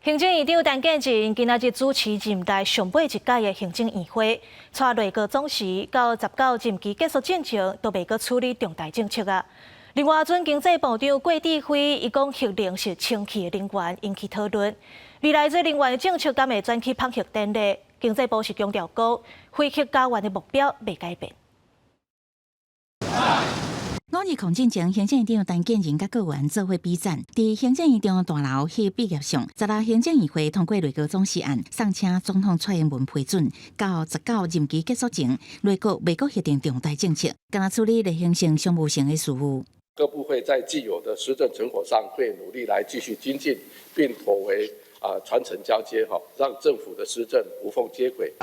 行政院长陈建仁今仔日主持任内上尾一届的行政院会，带内阁总辞到19任期结束进程，都未阁处理重大政策啊。另外，前经济部长郭智辉伊讲，核能是清气的能源，引起讨论。未来这能源政策敢会转去放核电呢？经济部是强调讲，废核家园的目标未改变。 5日控进前，行政院长陈建仁甲各员做伙比赞。伫行政院长大楼迄毕业上，16行政院会通过内阁总辞案，送请总统蔡英文批准。到19任期结束前，内阁未阁核定重大政策，敢若处理例行性、商务性的事务。各部会在既有的施政成果上，会努力来继续精进，并妥为传承交接，让政府的施政无缝接轨。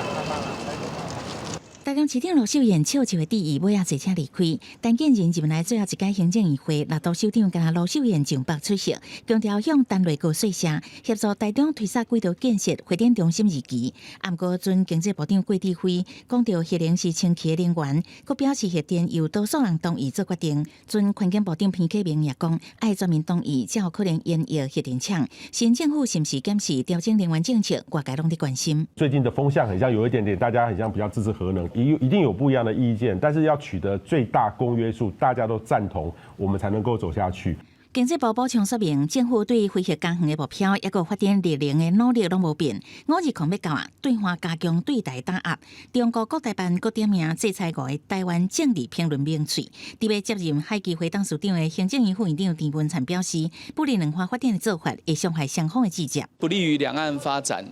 台中市长罗秀燕笑1月底尾仔坐车离开，陈建仁入来最后一届行政议会，六都首长甲罗秀燕上北出席，强调向单内阁说声协助台中推萨轨道建设发展中心2期。不过，前经济部长郭智辉讲到核能是清气的能源，佮表示核电由多数人同意做决定。前环境部长彭启明也讲，爱全面同意才有可能延役核电厂。新政府是不是检视调整能源政策，外界拢在关心。最近的风向很像有一点点，大家很像比较支持核能。 一定有不一样的意见，但是要取得最大公约数，大家都赞同，我们才能够走下去。经济部补充说明，政府对恢复工园的目标，也个发展绿能的努力拢无变。5日控要到对华加强对台打压，中国国台办各点名制裁外台湾政治评论名嘴。伫要接任海基会董事长的行政院副院长陈文灿表示，不利两岸发展的做法，会伤害双方的季节，不利于两岸发展，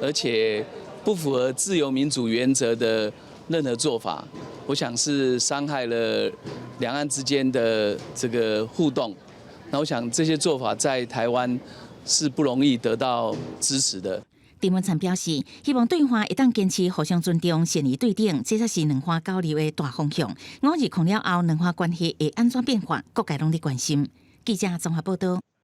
而且不符合自由民主原则的。 任何做法，我想是伤害了两岸之间的这个互动。那我想这些做法在台湾是不容易得到支持的。陈文灿表示，希望对华一旦坚持互相尊重、善意对等，这才是两华交流的大方向。5日控了后，两华关系会安怎变化？各界拢在关心。记者综合报道。